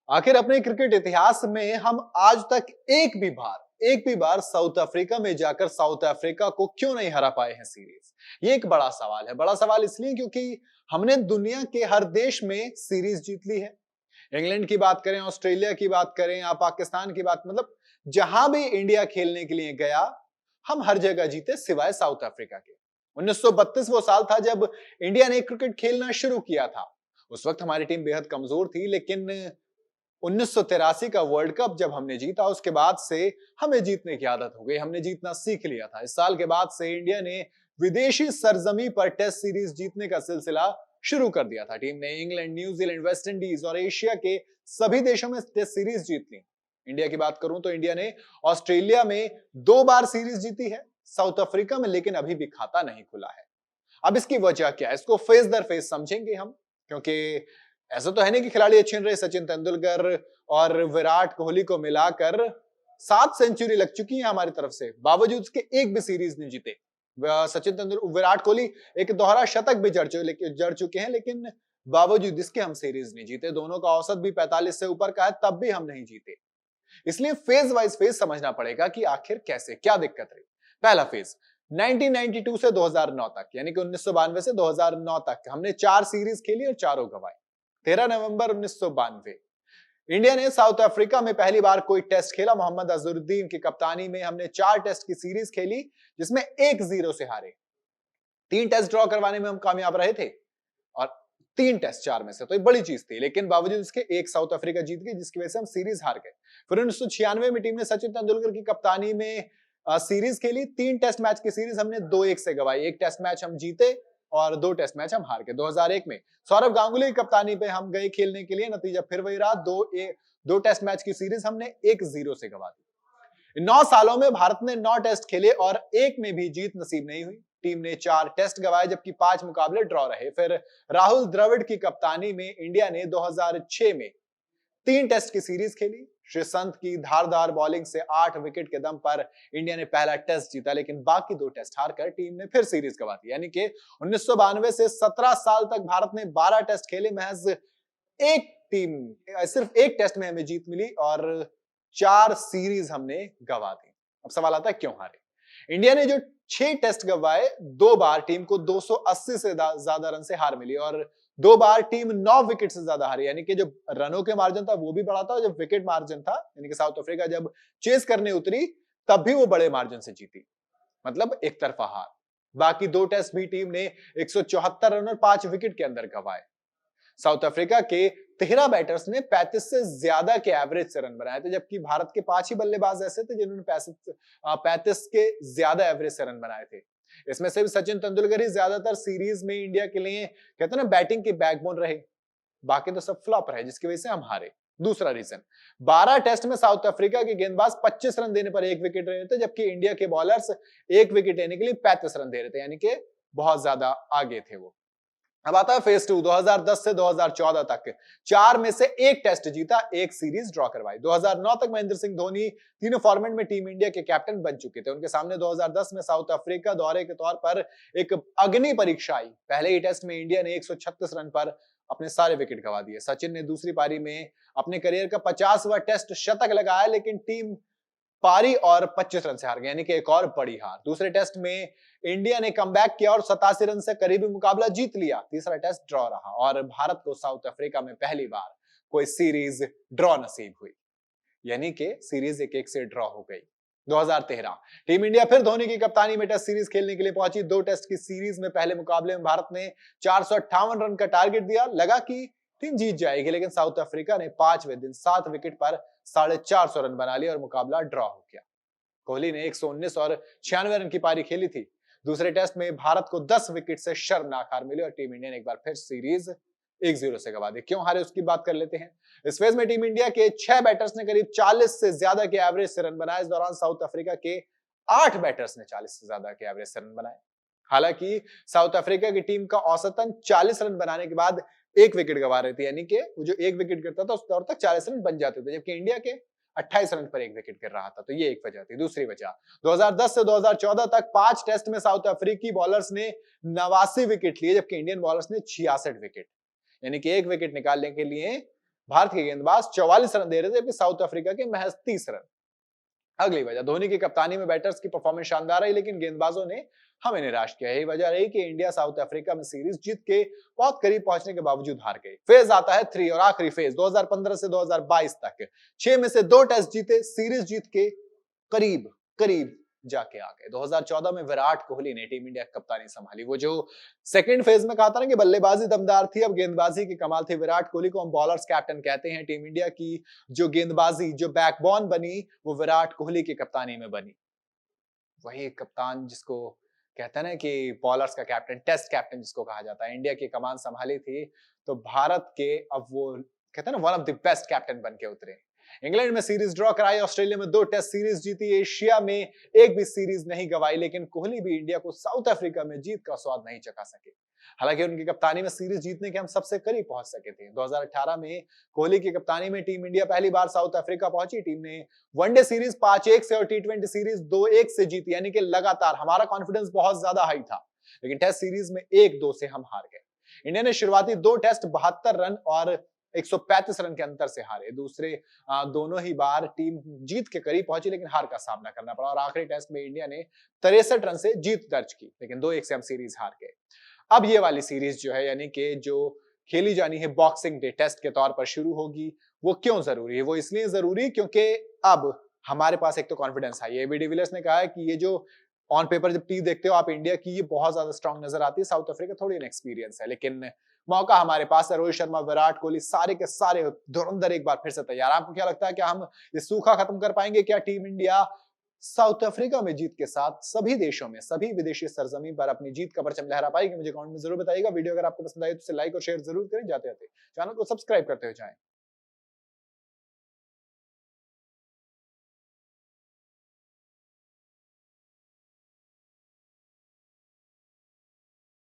आखिर अपने क्रिकेट इतिहास में हम आज तक एक भी बार साउथ अफ्रीका में जाकर साउथ अफ्रीका को क्यों नहीं हरा पाए हैं सीरीज। ये एक बड़ा सवाल है। बड़ा सवाल इसलिए क्योंकि हमने दुनिया के हर देश में सीरीज जीत ली है। इंग्लैंड की बात करें, ऑस्ट्रेलिया की बात करें या पाकिस्तान की बात, मतलब जहां भी इंडिया खेलने के लिए गया हम हर जगह जीते सिवाय साउथ अफ्रीका के। 1932 वो साल था जब इंडिया ने क्रिकेट खेलना शुरू किया था। उस वक्त हमारी टीम बेहद कमजोर थी, लेकिन 1983 का वर्ल्ड कप जब हमने जीता उसके बाद से हमें जीतने की आदत हो गई। हमने जीतना सीख लिया था। इस साल के बाद से इंडिया ने विदेशी सरजमी पर टेस्ट सीरीज जीतने का सिलसिला शुरू कर दिया था। टीम ने इंग्लैंड, न्यूजीलैंड, वेस्ट इंडीज और एशिया के सभी देशों में टेस्ट सीरीज जीत ली। इंडिया की बात करूं तो इंडिया ने ऑस्ट्रेलिया में 2 बार सीरीज जीती है, साउथ अफ्रीका में लेकिन अभी भी खाता नहीं खुला है। अब इसकी वजह क्या है, इसको फेस दर फेस समझेंगे हम, क्योंकि ऐसा तो है नहीं कि खिलाड़ी अच्छे रहे। सचिन तेंदुलकर और विराट कोहली को मिलाकर 7 सेंचुरी लग चुकी है हमारी तरफ से, बावजूद उसके एक भी सीरीज नहीं जीते। सचिन तेंदुलकर, विराट कोहली एक दोहरा शतक भी जड़ चुके हैं, लेकिन बावजूद इसके हम सीरीज नहीं जीते। दोनों का औसत भी 45 से ऊपर का है, तब भी हम नहीं जीते। इसलिए फेज वाइज फेज समझना पड़ेगा कि आखिर कैसे, क्या दिक्कत रही। पहला फेज 1992 से 2009 तक, यानी कि 1992 से 2009 तक हमने 4 सीरीज खेली और चारों गंवाई। 13 नवंबर 1992 इंडिया ने साउथ अफ्रीका में पहली बार कोई टेस्ट खेला। मोहम्मद अजहरुद्दीन की कप्तानी में हमने 4 टेस्ट की सीरीज खेली, जिसमें 1-0 से हारे। 3 टेस्ट ड्रॉ करवाने में हम कामयाब रहे थे और 3 टेस्ट 4 में से, तो ये बड़ी चीज थी। लेकिन बावजूद इसके एक साउथ अफ्रीका जीत गई, जिसकी वजह से हम सीरीज हार गए। फिर 1996 में टीम ने सचिन तेंदुलकर की कप्तानी में सीरीज खेली। 3 टेस्ट मैच की सीरीज हमने 2-1 से गंवाई। 1 टेस्ट मैच हम जीते और 2 टेस्ट मैच हम हार गए। 2001 में सौरव गांगुली की कप्तानी पे हम गए खेलने के लिए, नतीजा फिर वही रहा। 2 टेस्ट मैच की सीरीज हमने 1-0 से गंवा दी। 9 सालों में भारत ने 9 टेस्ट खेले और एक में भी जीत नसीब नहीं हुई। टीम ने 4 टेस्ट गंवाए, जबकि 5 मुकाबले ड्रॉ रहे। फिर राहुल द्रविड़ की कप्तानी में इंडिया ने 2006 में 3 टेस्ट की सीरीज खेली। श्रीसंत की धारदार बॉलिंग से 8 विकेट के दम पर इंडिया ने पहला टेस्ट जीता, लेकिन बाकी 2 टेस्ट हारकर टीम ने फिर सीरीज गंवा दी। यानी कि 1992 से 17 साल तक भारत ने 12 टेस्ट खेले। महज सिर्फ एक टेस्ट में हमें जीत मिली और 4 सीरीज हमने गंवा दी। अब सवाल आता है क्यों हारे। इंडिया ने जो 6 टेस्ट गंवाए, 2 बार टीम को 280 से ज्यादा रन से हार मिली और 2 बार टीम 9 विकेट से ज्यादा हारी। यानी कि जो रनों के मार्जिन था वो भी बड़ा था और जब विकेट मार्जिन था, यानी कि साउथ अफ्रीका जब चेस करने उतरी तब भी वो बड़े मार्जिन से जीती, मतलब एक तरफा हार। बाकी 2 टेस्ट भी टीम ने 174 रन और 5 विकेट के अंदर गंवाए। साउथ अफ्रीका के 13 बैटर्स ने 35 से ज्यादा के एवरेज से रन बनाए थे, जबकि भारत के 5 ही बल्लेबाज ऐसे थे जिन्होंने 35 के ज्यादा एवरेज से रन बनाए थे। इसमें से भी सचिन तेंदुलकर ही ज्यादातर सीरीज में इंडिया के लिए कहते हैं ना बैटिंग के बैकबोन रहे। बाकी तो सब फ्लॉप रहे, जिसकी वजह से हम हारे। दूसरा रीजन, 12 टेस्ट में साउथ अफ्रीका के गेंदबाज 25 रन देने पर 1 विकेट ले रहे थे, जबकि इंडिया के बॉलर्स 1 विकेट लेने के लिए 35 रन दे रहे थे, यानी कि बहुत ज्यादा आगे थे वो। अब आता है फेज 2। 2010 से 2014 तक 4 में से 1 टेस्ट जीता, 1 सीरीज ड्रॉ करवाई। 2009 तक महेंद्र सिंह धोनी तीनों फॉर्मेट में टीम इंडिया के कैप्टन बन चुके थे। उनके सामने 2010 में साउथ अफ्रीका दौरे के तौर पर एक अग्नि परीक्षा आई। पहले ही टेस्ट में इंडिया ने 136 रन पर अपने सारे विकेट गंवा दिए। सचिन ने दूसरी पारी में अपने करियर का 50वां टेस्ट शतक लगाया, लेकिन टीम पारी और 25 रन से हार गई, यानी कि एक और बड़ी हार। दूसरे टेस्ट में इंडिया ने कमबैक किया और 87 रन से करीबी मुकाबला जीत लिया। तीसरा टेस्ट ड्रॉ रहा और भारत को साउथ अफ्रीका में पहली बार कोई सीरीज ड्रॉ नसीब हुई, यानी कि सीरीज 1-1 से ड्रॉ हो गई। 2013 टीम इंडिया फिर धोनी की कप्तानी में टेस्ट सीरीज खेलने के लिए पहुंची। 2 टेस्ट की सीरीज में पहले मुकाबले में भारत ने 458 रन का टारगेट दिया। लगा कि टीम जीत जाएगी, लेकिन साउथ अफ्रीका ने 5वें दिन 7 विकेट पर 450 रन बना लिए और मुकाबला ड्रॉ हो गया। कोहली ने 119 और 96 रन की पारी खेली थी। दूसरे टेस्ट में भारत को 10 विकेट से शर्मनाक हार मिली और टीम इंडिया ने एक बार फिर सीरीज 1-0 से गंवा दी। क्यों हारे उसकी बात कर लेते हैं। इस फेज में टीम इंडिया के 6 बैटर्स ने करीब 40 से ज्यादा के एवरेज से रन बनाए। इस दौरान साउथ अफ्रीका के 8 बैटर्स ने 40 से ज्यादा के एवरेज से रन बनाए। हालांकि साउथ अफ्रीका की टीम का औसतन 40 रन बनाने के बाद 1 विकेट गंवा रही थी, यानी कि वो जो 1 विकेट गिरता था उस दौर तक 40 रन बन जाते थे, जबकि इंडिया के 28 रन पर 1 विकेट गिर रहा था। तो ये एक वजह थी। दूसरी वजह, 2010 से 2014 तक 5 टेस्ट में साउथ अफ्रीकी बॉलर्स ने 89 विकेट लिए, जबकि इंडियन बॉलर्स ने 66 विकेट, यानी कि 1 विकेट निकालने के लिए भारत के गेंदबाज 44 रन दे रहे थे, जबकि साउथ अफ्रीका के महज 30 रन। अगली वजह, धोनी की कप्तानी में बैटर्स की परफॉर्मेंस शानदार रही, लेकिन गेंदबाजों ने हमें निराश किया। यही वजह रही कि इंडिया साउथ अफ्रीका में सीरीज जीत के बहुत करीब पहुंचने के बावजूद हार गई। फेज आता है 3 और आखिरी फेज 2015 से 2022 तक। 6 में से 2 टेस्ट जीते, सीरीज जीत के करीब करीब जाके आ गए। 2014 में विराट कोहली ने टीम इंडिया की कप्तानी संभाली। वो जो सेकंड फेज में कहा था ना कि बल्लेबाजी दमदार थी, अब गेंदबाजी की कमाल थी। विराट कोहली को हम बॉलर्स कैप्टन कहते हैं। टीम इंडिया की जो गेंदबाजी, जो बैकबोन बनी, वो विराट कोहली की कप्तानी में बनी। वही कप्तान जिसको कहते हैं ना कि बॉलर्स का कैप्टन, टेस्ट कैप्टन जिसको कहा जाता है, इंडिया की कमान संभाली थी, तो भारत के अब वो कहते हैं ना one of the best captain बन के उतरे। इंग्लैंड में सीरीज ड्रॉ कराई, ऑस्ट्रेलिया में 2 टेस्ट सीरीज जीती, एशिया में एक भी सीरीज नहीं गवाई, लेकिन कोहली भी इंडिया को साउथ अफ्रीका में जीत का स्वाद नहीं चखा सके। हालांकि उनकी कप्तानी में सीरीज जीतने के हम सबसे करीब पहुंच सके थे। 2018 में कोहली की कप्तानी में टीम इंडिया पहली बार साउथ अफ्रीका पहुंची। टीम ने वनडे सीरीज 5-1 से और टी20 सीरीज 2-1 से जीती, यानी कि लगातार हमारा कॉन्फिडेंस बहुत ज्यादा हाई था। लेकिन टेस्ट सीरीज में 1-2 से हम हार गए। इंडिया ने शुरुआती 2 टेस्ट 72 रन और 135 रन के अंतर से हारे। दूसरे दोनों ही बार टीम जीत के करीब पहुंची, लेकिन हार का सामना करना पड़ा और आखिरी टेस्ट में इंडिया ने 63 रन से जीत दर्ज की, लेकिन 2-1 से हम सीरीज हार गए। अब ये वाली सीरीज जो है, यानी कि जो खेली जानी है बॉक्सिंग डे टेस्ट के तौर पर शुरू होगी, वो क्यों जरूरी है? वो इसलिए जरूरी क्योंकि अब हमारे पास एक तो कॉन्फिडेंस है। एबी डिविलियर्स ने कहा है कि ये जो ऑन पेपर जब टीम देखते हो आप इंडिया की, ये बहुत ज्यादा स्ट्रांग नजर आती है, साउथ अफ्रीका थोड़ी इनएक्सपीरियंस है, लेकिन मौका हमारे पास है। रोहित शर्मा, विराट कोहली, सारे के सारे धुरंधर एक बार फिर से तैयार। आपको क्या लगता है कि हम ये सूखा खत्म कर पाएंगे? क्या टीम इंडिया साउथ अफ्रीका में जीत के साथ सभी देशों में, सभी विदेशी सरजमीन पर अपनी जीत का परचम लहरा पाएगी? मुझे कमेंट में जरूर बताइएगा। वीडियो अगर आपको पसंद आई तो इसे लाइक और शेयर जरूर करें। जाते जाते चैनल को सब्सक्राइब करते हुए जाएं।